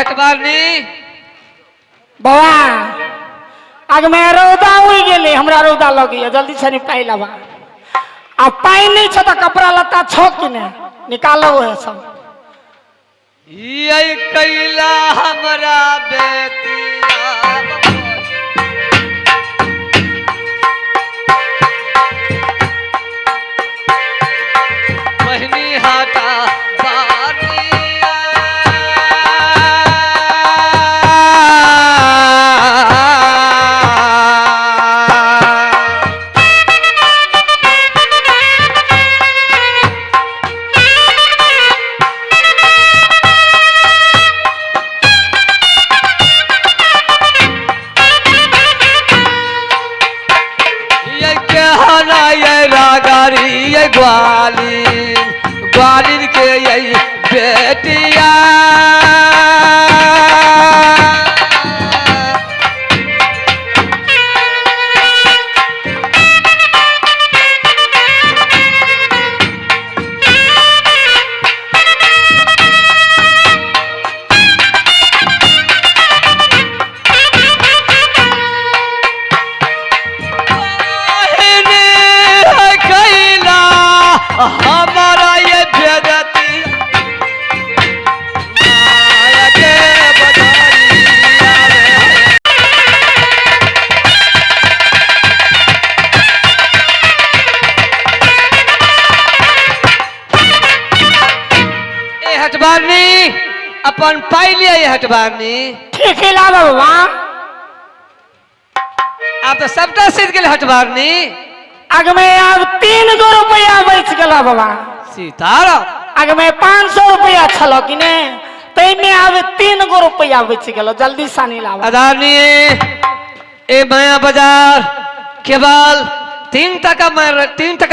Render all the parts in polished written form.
हटबारनी बाबा आग में रौदा उड़ गेले हमरा रौदा लगी जल्दी से निपटाई लाबा आ पानी नहीं छ त कपड़ा लत्ता छ कि ने निकालो है सब ये कैला हमरा बेतिया बहनी हाटा ग्वालिन के यही बेटिया हमारा ये बेदती माया के बधाइया ए हटबारनी अपन पाई लिया ये हटबारनी ठीक है ला बाबा आप तो सबटा सीध गेल हटबारनी आग में अब 3 रुपया बच गला बाबा सीतारा आग में 500 रुपया छलो कि ने तै में अब 3 रुपया बच गेलो जल्दी सानी लावा अदारनी ए माया बाजार केवल 3 टका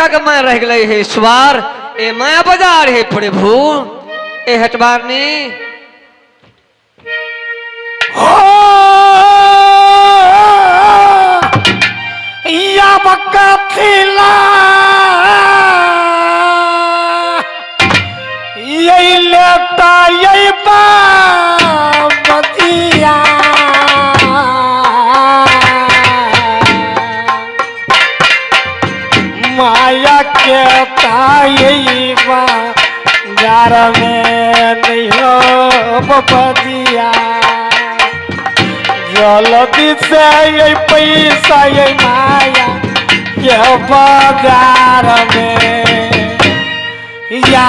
का मैं रह गए है स्वार ए माया बाजार है प्रभु ए हटबारनी या बक्का थिला यही लेता यही बतिया माया के यही बाजार में नहीं हो बदिया जल्दी से ये पैसा ये माया ये बाजार में या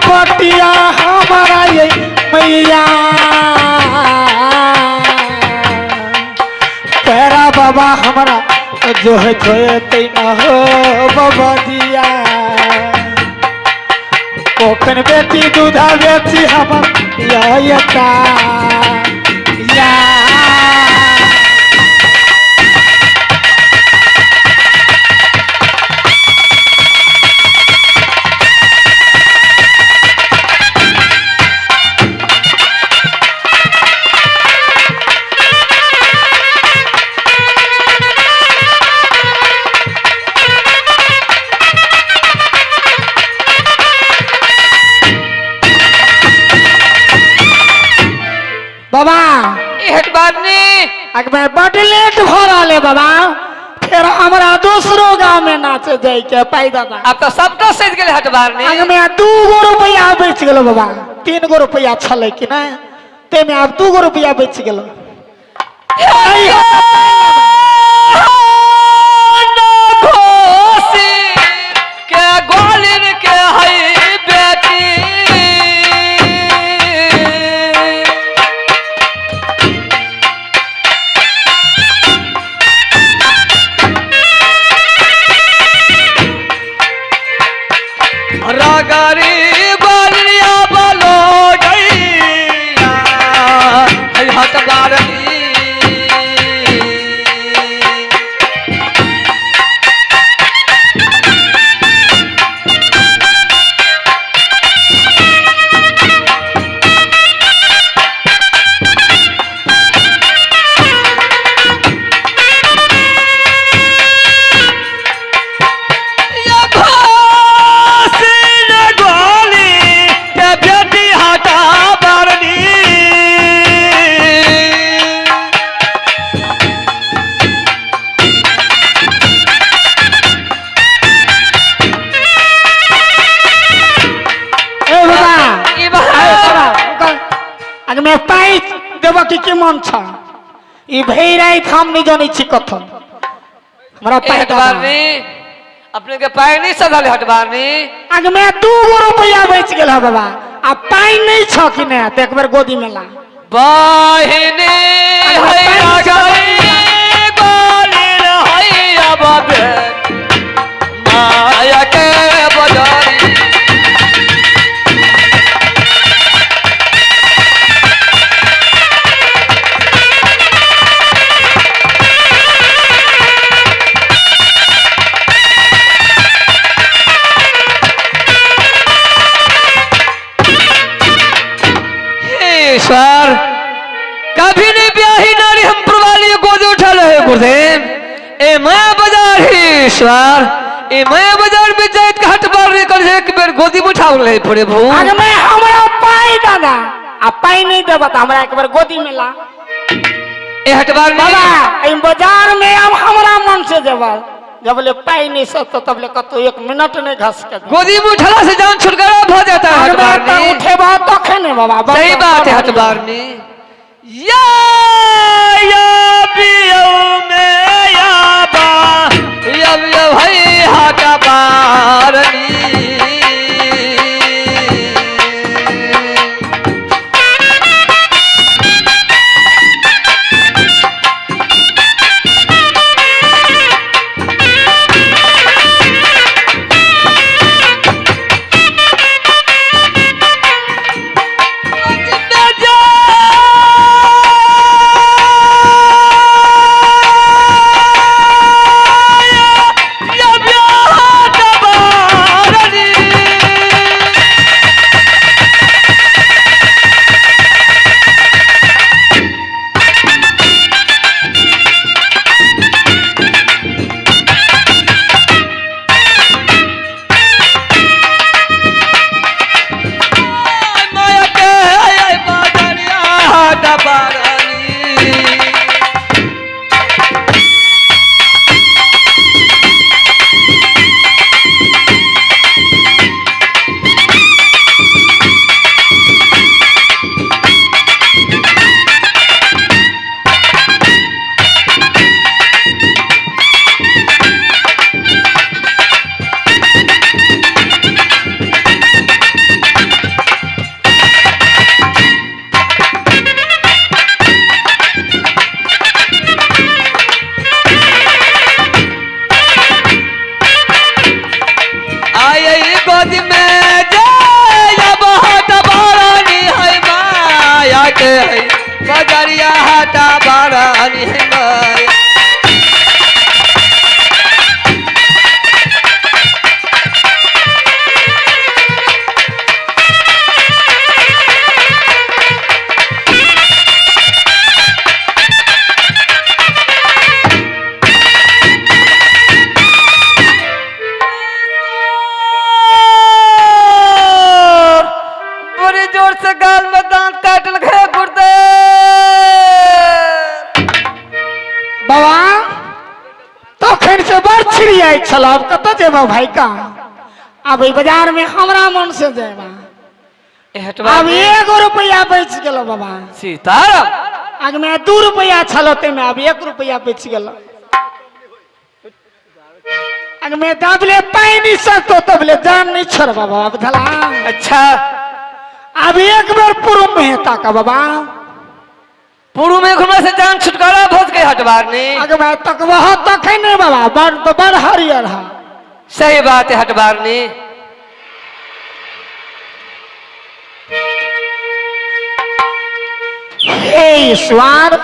पटिया हमारा ये मैया तेरा बाबा हमारा जो है तेना हो बाबा दिया कोकन बेटी दूधा बेची हम या बाबा मैं बड़ लेट भरा ले बाबा फिर हमारा दूसरो गांव में नाचे जाए के पाई दादा अब तो सब तो सज गेल हटबारनी में 2 रुपया बेच गेलो बाबा 3 रुपया छले कि ना ते में अब 2 रुपया बेच गेलो के ग्वालिन के रागारी बालिया बोलो गैया है हटबारनी मैं पाई देव की मन छ ई भेराई हम नहीं जानी छी कथन हमरा पाई हटबारनी अपने के पाई नहीं सधल हटबारनी आगे मैं 2 रुपया बेच गेल ह बाबा आ पाई नहीं छ कि ने त एक बार गोदी में ला बहिनी हैया गई गोलिन हैया बाबे माया के बजारी ईश्वर कभी नहीं ब्याही नारी हम प्रवाली गोद उठा रहे गुरुदेव ए माया बाजार ही ईश्वर ए माया बाजार में जाइत का हट बार कर एक बेर गोदी में उठा ले पड़े भू आगे मैं हमरा पाई दादा आ पाई नहीं देबा त हमरा एक बार गोदी में ला ए हटबार बाबा ई बाजार में अब हमरा मन से देबा जब ले पाई नहीं सकता तब ले कतो 1 मिनट नहीं घस के गोदी में उठला से जान छुटकारा हो जाता है हटबारनी उठे बात तो खेने बाबा सही बात है हटबारनी या बियो में या भाई हटबारनी बजरिया हटा बारानी है माया बड़ी जोर से गाल में दांत काट लगे गुर्दे बाबा तो खैर से बड़ छिड़ी आई छला अब कत जेबा भाई का अब ई बाजार में हमरा मन से जेबा अब 1 रुपया बेच गेलो बाबा सीताराम आगे में 2 रुपया छलते में अब 1 रुपया बेच गेलो आगे में दाबले पाई नहीं सकतो तबले जान नहीं छोड़ बाबा अब धला अच्छा अब एक बार पुरुम में ताका बाबा पुरु में घुमा से जान छुटकारा भोज के हटबारनी आगे मैं तक वह तक नहीं बाबा बड़ तो बड़ हरियर है सही बात है हटबारनी हे ईश्वर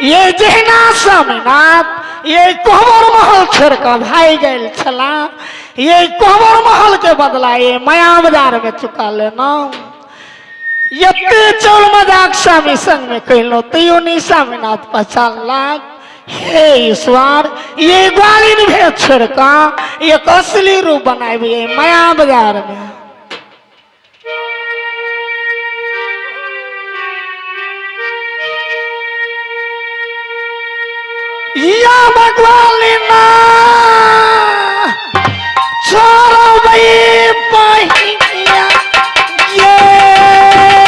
ये जहना स्वामीनाथ ये कोहबर महल छोड़ कर भाई गए छला ये कोहबर महल के बदला ये माया बाजार में चुका लेना ये चौल मजाक स्वामी संग में कहलो तैयो नहीं स्वामीनाथ पहचान लाग हे ईश्वर ये ग्वालिन भेद छोड़ कर एक असली रूप बनाए ये माया बाजार में या भगवालिना छोड़ो भाई पहिया ये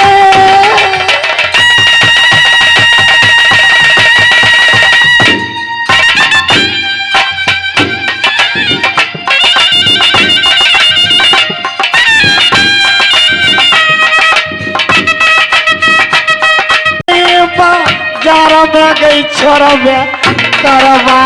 जारा में गई छोड़ा में करवा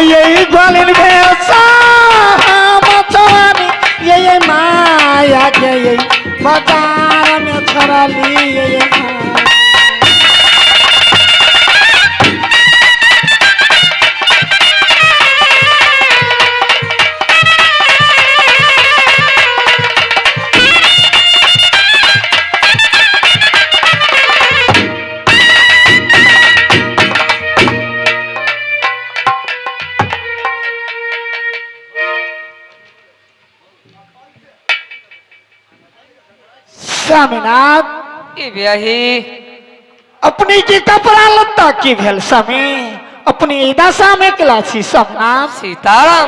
ये ग्वालिन भेसा मचवानी ये माया के ये बाजार में छड़ा ली ये स्वामीनाथ ए ब्याही अपनी की कपड़ा लत्ता की भेल स्वामी अपनी दशा में क्लासी स्वामीनाथ सीताराम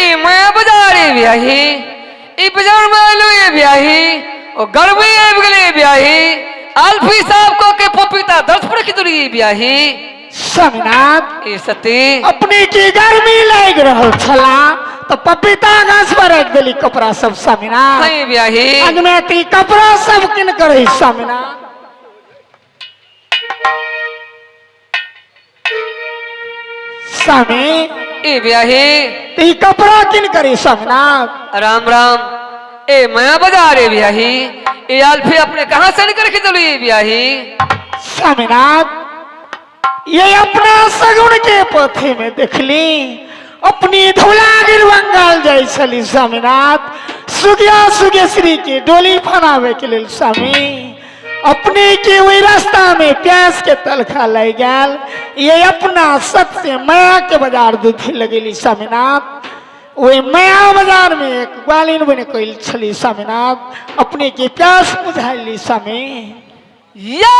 ए माया बाजार ए ब्याही ए बाजार में आलो ए ब्याही ओ गर्मी आब गेले ब्याही अल्फी साहब को के पपीता 10 पर की दूरी ब्याही स्वामीनाथ ए सती अपनी की गर्मी लग रहल छला तो पपीता गाछ पर रख देली कपड़ा सब स्वामीनाथ नहीं ब्याही अग्नेती कपड़ा सब किन करे स्वामीनाथ स्वामी ए ब्याही ती कपड़ा किन करे स्वामीनाथ राम राम ए माया बाजार ए ब्याही ए अल्फी अपने कहां से निकल के चली ए ब्याही स्वामीनाथ ये अपना सगुन के पथे में देखली अपनी धौलागिर बंगाल जाय छली स्वामीनाथ सुगिया सुगेश्री के डोली फनावे के लेल स्वामी अपने के वही रास्ता में प्यास के तलखा लग गल ये अपना सत से माया के बाजार दूधी लगेली स्वामीनाथ वही माया बाजार में एक ग्वालिन बने कैल छली स्वामीनाथ अपने के प्यास बुझाइली स्वामी ये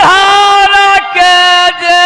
घर के जे